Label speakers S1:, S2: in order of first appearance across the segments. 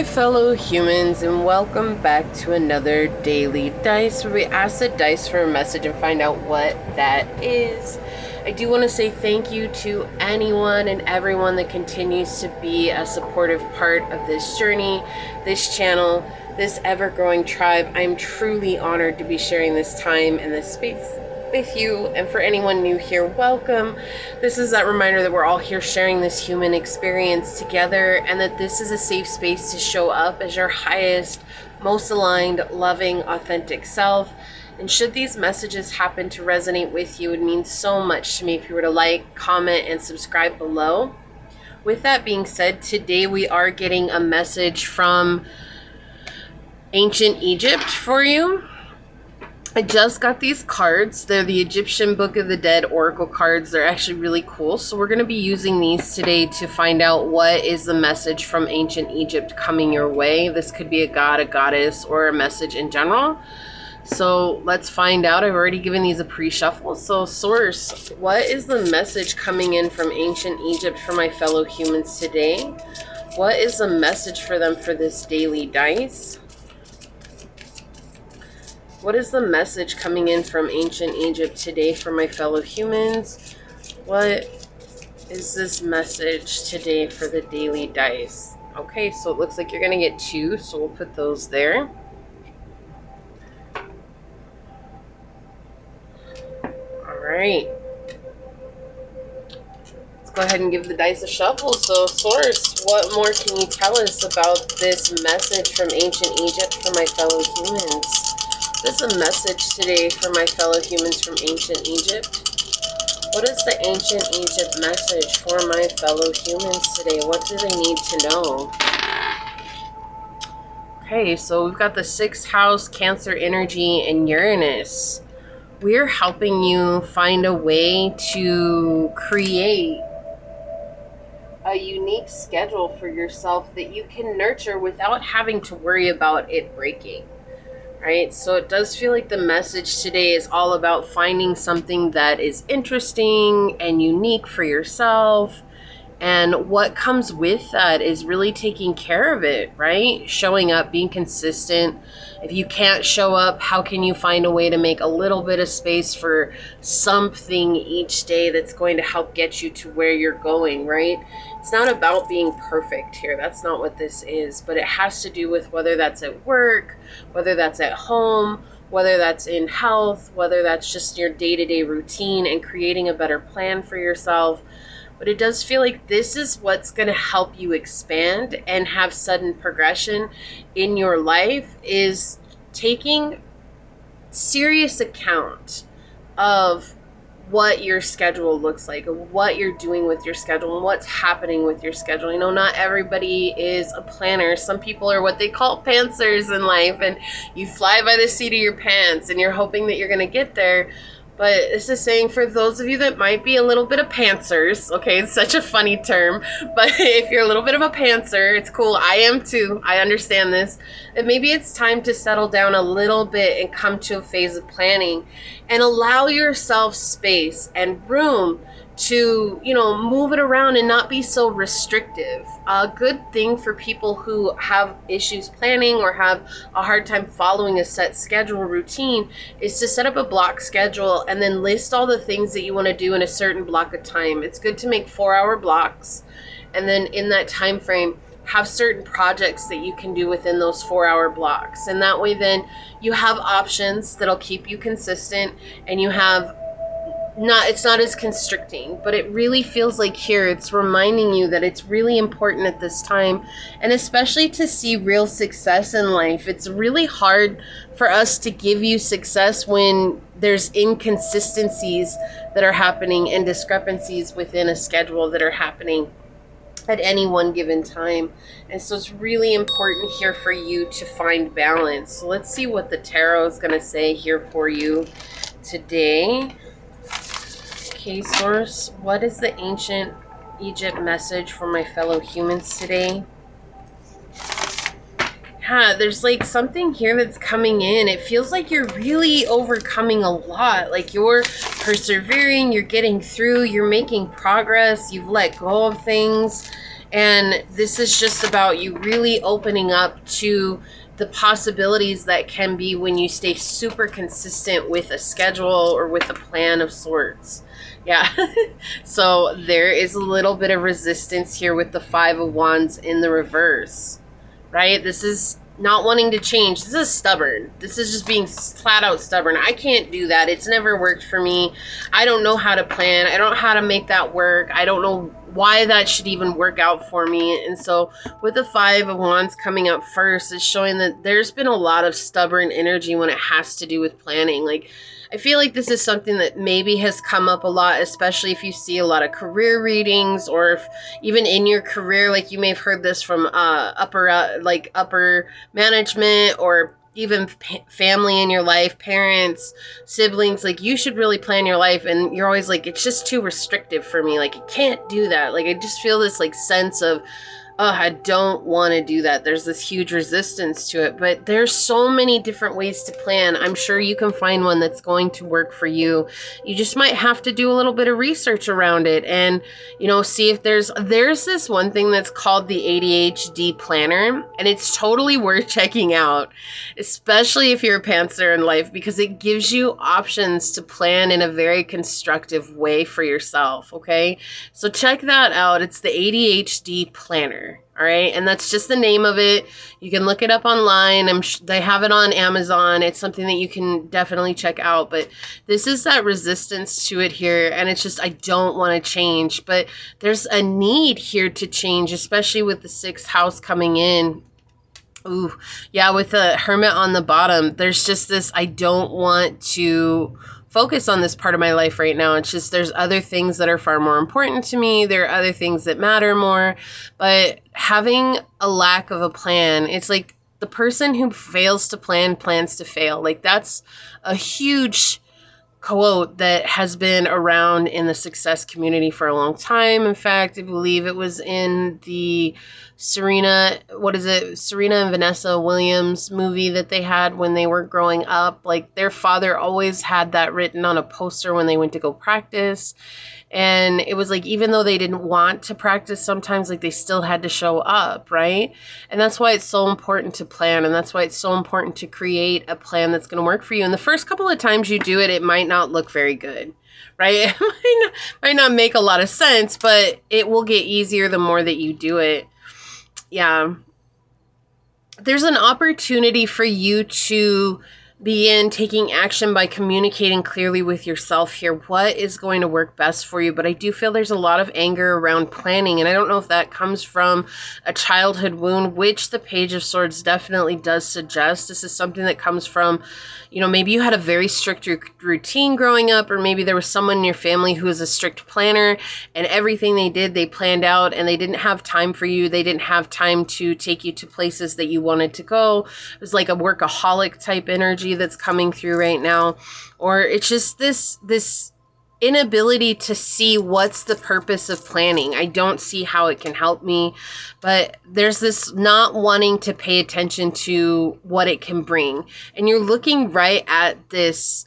S1: fellow humans, and welcome back to another daily dice where we ask the dice for a message and find out what that is. I do want to say thank you to anyone and everyone that continues to be a supportive part of this journey, this channel, this ever-growing tribe. I'm truly honored to be sharing this time and this space with you, and for anyone new here, welcome. This is that reminder that we're all here sharing this human experience together, and that this is a safe space to show up as your highest, most aligned, loving, authentic self. And should these messages happen to resonate with you, it would mean so much to me if you were to like, comment, and subscribe below. With that being said, today we are getting a message from ancient Egypt for you. I just got these cards. They're the Egyptian Book of the Dead Oracle cards. They're actually really cool. So we're going to be using these today to find out what is the message from ancient Egypt coming your way. This could be a god, a goddess, or a message in general. So let's find out. I've already given these a pre-shuffle. So source, what is the message coming in from ancient Egypt for my fellow humans today? What is the message for them for this daily dice? What is the message coming in from ancient Egypt today for my fellow humans? What is this message today for the daily dice? Okay, so it looks like you're going to get two, so we'll put those there. All right. Let's go ahead and give the dice a shuffle. So, source, what more can you tell us about this message from ancient Egypt for my fellow humans? This is a message today for my fellow humans from ancient Egypt. What is the ancient Egypt message for my fellow humans today? What do they need to know? Okay, so we've got the 6th house, Cancer energy, and Uranus. We're helping you find a way to create a unique schedule for yourself that you can nurture without having to worry about it breaking. Right, so it does feel like the message today is all about finding something that is interesting and unique for yourself, and what comes with that is really taking care of it, right? Showing up, being consistent. If you can't show up, how can you find a way to make a little bit of space for something each day that's going to help get you to where you're going, right? It's not about being perfect here. That's not what this is, but it has to do with whether that's at work, whether that's at home, whether that's in health, whether that's just your day-to-day routine and creating a better plan for yourself. But it does feel like this is what's going to help you expand and have sudden progression in your life, is taking serious account of what your schedule looks like, of what you're doing with your schedule, and what's happening with your schedule. You know, not everybody is a planner. Some people are what they call pantsers in life, and you fly by the seat of your pants and you're hoping that you're going to get there. But this is saying for those of you that might be a little bit of pantsers, okay, it's such a funny term, but if you're a little bit of a pantser, it's cool. I am too. I understand this. And maybe it's time to settle down a little bit and come to a phase of planning and allow yourself space and room to, you know, move it around and not be so restrictive. A good thing for people who have issues planning or have a hard time following a set schedule routine is to set up a block schedule and then list all the things that you want to do in a certain block of time. It's good to make 4-hour blocks, and then in that time frame have certain projects that you can do within those 4-hour blocks, and that way then you have options that'll keep you consistent, and you have it's not as constricting. But it really feels like here it's reminding you that it's really important at this time, and especially to see real success in life. It's really hard for us to give you success when there's inconsistencies that are happening and discrepancies within a schedule that are happening at any one given time. And so it's really important here for you to find balance. So let's see what the tarot is going to say here for you today. Okay, source, what is the ancient Egypt message for my fellow humans today? Yeah, there's like something here that's coming in. It feels like you're really overcoming a lot. Like you're persevering, you're getting through, you're making progress, you've let go of things. And this is just about you really opening up to the possibilities that can be when you stay super consistent with a schedule or with a plan of sorts. Yeah. So there is a little bit of resistance here with the Five of Wands in the reverse, right? This is not wanting to change. This is stubborn. This is just being flat out stubborn. I can't do that. It's never worked for me. I don't know how to plan. I don't know how to make that work. I don't know why that should even work out for me. And so with the Five of Wands coming up first, is showing that there's been a lot of stubborn energy when it has to do with planning. Like, I feel like this is something that maybe has come up a lot, especially if you see a lot of career readings, or if even in your career, like you may have heard this from upper management, or even family in your life, parents, siblings. Like, you should really plan your life, and you're always like, it's just too restrictive for me. Like, I can't do that. Like, I just feel this like sense of, oh, I don't want to do that. There's this huge resistance to it, but there's so many different ways to plan. I'm sure you can find one that's going to work for you. You just might have to do a little bit of research around it and, you know, see if there's this one thing that's called the ADHD planner, and it's totally worth checking out, especially if you're a pantser in life, because it gives you options to plan in a very constructive way for yourself. Okay. So check that out. It's the ADHD planner. All right. And that's just the name of it. You can look it up online. They have it on Amazon. It's something that you can definitely check out. But this is that resistance to it here. And it's just, I don't want to change. But there's a need here to change, especially with the 6th house coming in. Ooh, yeah, with the Hermit on the bottom, there's just this, I don't want to focus on this part of my life right now. It's just, there's other things that are far more important to me. There are other things that matter more. But having a lack of a plan, it's like the person who fails to plan plans to fail. Like, that's a huge quote that has been around in the success community for a long time. In fact, I believe it was in the Serena and Vanessa Williams movie that they had when they were growing up. Like, their father always had that written on a poster when they went to go practice. And it was like, even though they didn't want to practice sometimes, like, they still had to show up, right? And that's why it's so important to plan. And that's why it's so important to create a plan that's going to work for you. And the first couple of times you do it, it might not look very good, right? It might not make a lot of sense, but it will get easier the more that you do it. Yeah. There's an opportunity for you to begin taking action by communicating clearly with yourself here. What is going to work best for you? But I do feel there's a lot of anger around planning, and I don't know if that comes from a childhood wound, which the Page of Swords definitely does suggest. This is something that comes from, you know, maybe you had a very strict routine growing up, or maybe there was someone in your family who was a strict planner, and everything they did, they planned out, and they didn't have time for you. They didn't have time to take you to places that you wanted to go. It was like a workaholic type energy that's coming through right now. Or it's just this inability to see what's the purpose of planning. I don't see how it can help me, but there's this not wanting to pay attention to what it can bring. And you're looking right at this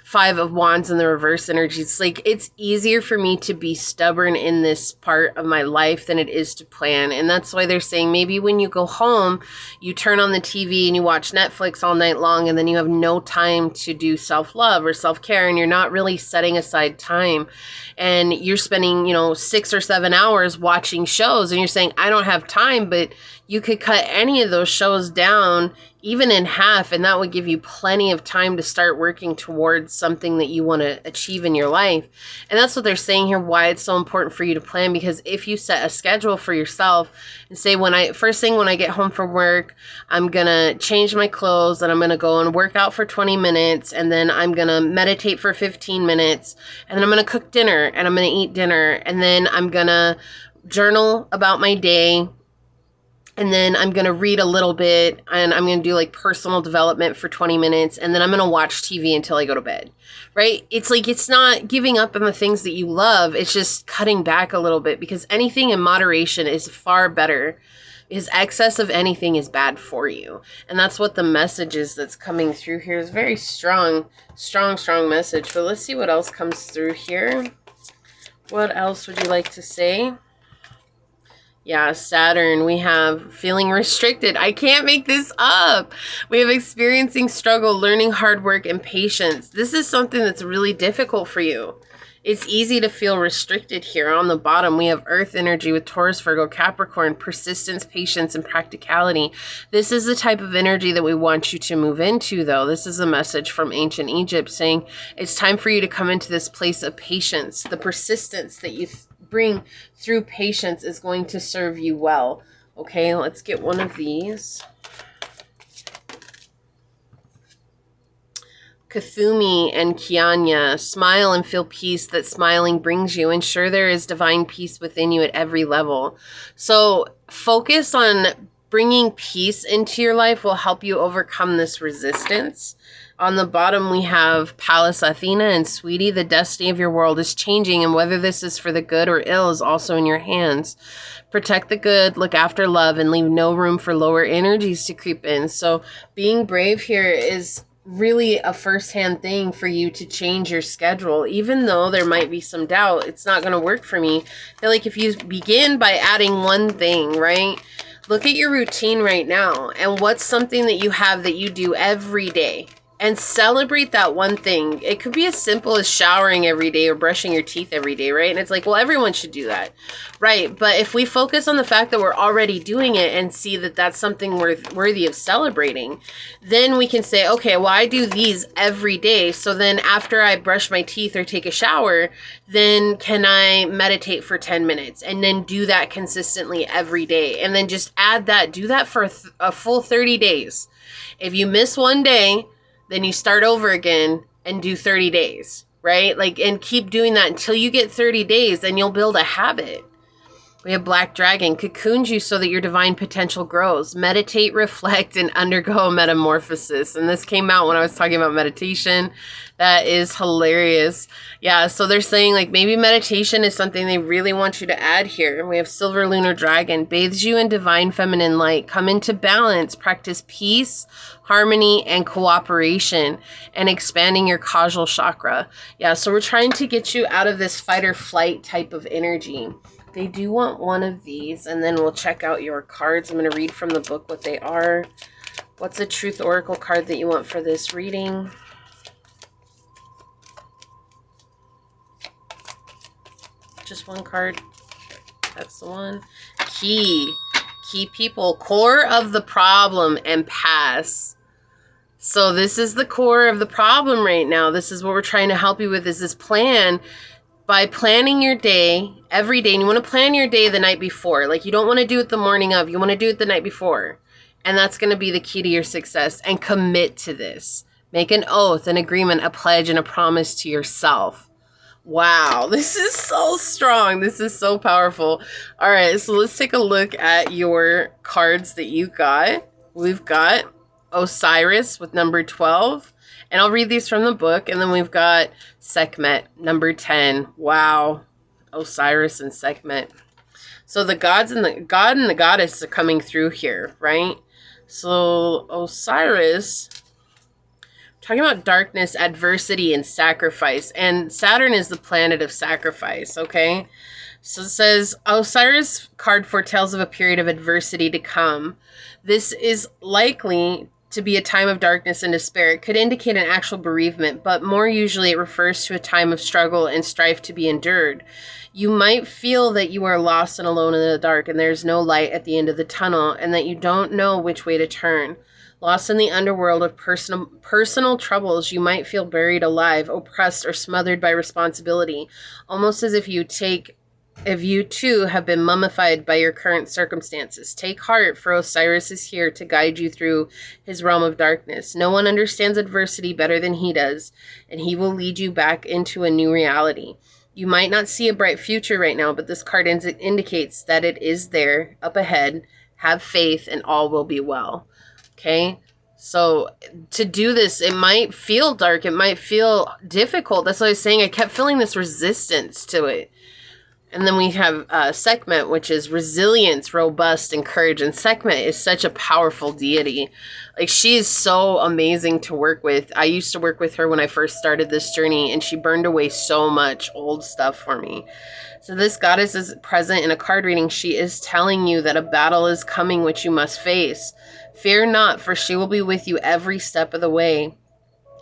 S1: Five of Wands in the reverse energy. It's like, it's easier for me to be stubborn in this part of my life than it is to plan. And that's why they're saying maybe when you go home, you turn on the TV and you watch Netflix all night long, and then you have no time to do self-love or self-care, and you're not really setting aside time. And you're spending, 6 or 7 hours watching shows, and you're saying, I don't have time, but you could cut any of those shows down even in half, and that would give you plenty of time to start working towards something that you want to achieve in your life. And that's what they're saying here, why it's so important for you to plan, because if you set a schedule for yourself and say, first thing when I get home from work, I'm going to change my clothes and I'm going to go and work out for 20 minutes, and then I'm going to meditate for 15 minutes, and then I'm going to cook dinner and I'm going to eat dinner, and then I'm going to journal about my day, and then I'm going to read a little bit, and I'm going to do like personal development for 20 minutes. And then I'm going to watch TV until I go to bed, right? It's like, it's not giving up on the things that you love. It's just cutting back a little bit, because anything in moderation is far better, because excess of anything is bad for you. And that's what the message is that's coming through here. Is very strong message. But let's see what else comes through here. What else would you like to say? Yeah, Saturn, we have feeling restricted. I can't make this up. We have experiencing struggle, learning hard work, and patience. This is something that's really difficult for you. It's easy to feel restricted here. On the bottom, we have Earth energy with Taurus, Virgo, Capricorn, persistence, patience, and practicality. This is the type of energy that we want you to move into, though. This is a message from ancient Egypt saying it's time for you to come into this place of patience. The persistence that you bring through patience is going to serve you well. Okay, let's get one of these. Kathumi and Kianya, smile and feel peace that smiling brings you. Ensure there is divine peace within you at every level. So focus on bringing peace into your life will help you overcome this resistance. On the bottom, we have Pallas Athena and Sweetie. The destiny of your world is changing, and whether this is for the good or ill is also in your hands. Protect the good, look after love, and leave no room for lower energies to creep in. So being brave here is really a first-hand thing for you to change your schedule. Even though there might be some doubt, it's not going to work for me. I feel like if you begin by adding one thing, right? Look at your routine right now, and what's something that you have that you do every day, and celebrate that one thing. It could be as simple as showering every day or brushing your teeth every day, right? And it's like, well, everyone should do that, right? But if we focus on the fact that we're already doing it and see that that's something worthy of celebrating, then we can say, okay, well, I do these every day. So then after I brush my teeth or take a shower, then can I meditate for 10 minutes and then do that consistently every day? And then just add that, do that for a full 30 days. If you miss one day, then you start over again and do 30 days, right? Like, and keep doing that until you get 30 days, and you'll build a habit. We have Black Dragon, cocoons you so that your divine potential grows. Meditate, reflect, and undergo a metamorphosis. And this came out when I was talking about meditation. That is hilarious. Yeah, so they're saying like maybe meditation is something they really want you to add here. We have Silver Lunar Dragon, bathes you in divine feminine light. Come into balance, practice peace, harmony, and cooperation, and expanding your causal chakra. Yeah, so we're trying to get you out of this fight or flight type of energy. They do want one of these, and then we'll check out your cards. I'm going to read from the book what they are. What's a Truth Oracle card that you want for this reading? Just one card. That's the one. Key people, core of the problem, and pass. So this is the core of the problem right now. This is what we're trying to help you with, is this plan. By planning your day every day, and you want to plan your day the night before. Like, you don't want to do it the morning of, you want to do it the night before. And that's going to be the key to your success. And commit to this. Make an oath, an agreement, a pledge, and a promise to yourself. Wow, this is so strong. This is so powerful. All right, so let's take a look at your cards that you got. We've got Osiris with number 12. And I'll read these from the book. And then we've got Sekhmet, number 10. Wow. Osiris and Sekhmet. So the gods and the god and the goddess are coming through here, right? So Osiris, talking about darkness, adversity, and sacrifice. And Saturn is the planet of sacrifice, okay? So it says, Osiris card foretells of a period of adversity to come. This is likely to be a time of darkness and despair. It could indicate an actual bereavement, but more usually it refers to a time of struggle and strife to be endured. You might feel that you are lost and alone in the dark, and there's no light at the end of the tunnel, and that you don't know which way to turn. Lost in the underworld of personal troubles, you might feel buried alive, oppressed, or smothered by responsibility, almost as if you too have been mummified by your current circumstances. Take heart, for Osiris is here to guide you through his realm of darkness. No one understands adversity better than he does, and he will lead you back into a new reality. You might not see a bright future right now, but this card indicates that it is there, up ahead. Have faith, and all will be well. Okay? So to do this, it might feel dark. It might feel difficult. That's what I was saying. I kept feeling this resistance to it. And then we have Sekhmet, which is resilience, robust, and courage. And Sekhmet is such a powerful deity. Like, she is so amazing to work with. I used to work with her when I first started this journey, and she burned away so much old stuff for me. So this goddess is present in a card reading. She is telling you that a battle is coming which you must face. Fear not, for she will be with you every step of the way.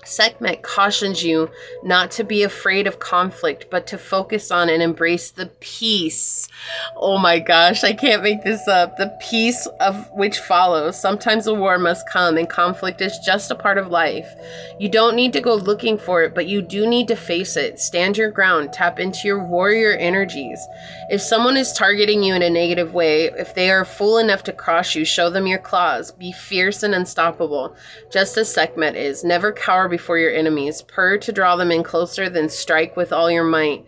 S1: Sekhmet cautions you not to be afraid of conflict, but to focus on and embrace the peace. Oh my gosh, I can't make this up. The peace of which follows. Sometimes a war must come, and conflict is just a part of life. You don't need to go looking for it, but you do need to face it. Stand your ground. Tap into your warrior energies. If someone is targeting you in a negative way, if they are fool enough to cross you, show them your claws. Be fierce and unstoppable, just as Sekhmet is. Never cower before your enemies. Purr to draw them in closer, then strike with all your might.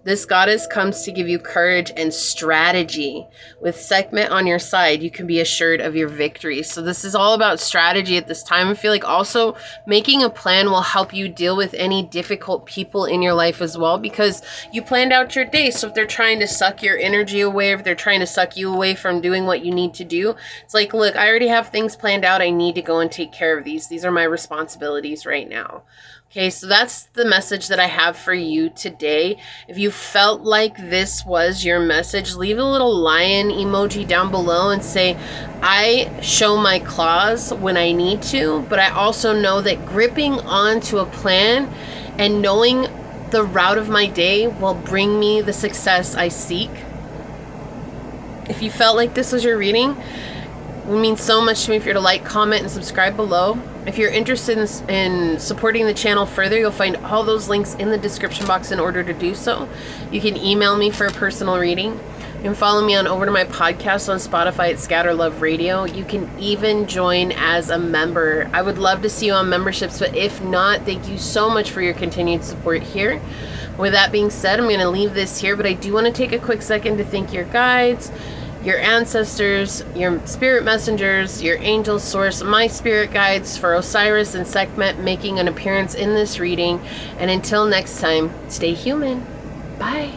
S1: This goddess comes to give you courage and strategy. With Sekhmet on your side, you can be assured of your victory. So this is all about strategy at this time. I feel like also making a plan will help you deal with any difficult people in your life as well, because you planned out your day. So if they're trying to suck your energy away, if they're trying to suck you away from doing what you need to do, it's like, look, I already have things planned out. I need to go and take care of these. These are my responsibilities right now. Okay, so that's the message that I have for you today. If you felt like this was your message, leave a little lion emoji down below and say, I show my claws when I need to, but I also know that gripping onto a plan and knowing the route of my day will bring me the success I seek. If you felt like this was your reading, it would mean so much to me if you're to like, comment, and subscribe below. If you're interested in supporting the channel further, you'll find all those links in the description box in order to do so. You can email me for a personal reading. You can follow me on over to my podcast on Spotify at Scatter Love Radio. You can even join as a member. I would love to see you on memberships, but if not, thank you so much for your continued support here. With that being said, I'm going to leave this here, but I do want to take a quick second to thank your guides, your ancestors, your spirit messengers, your angel source, my spirit guides for Osiris and Sekhmet making an appearance in this reading. And until next time, stay human. Bye.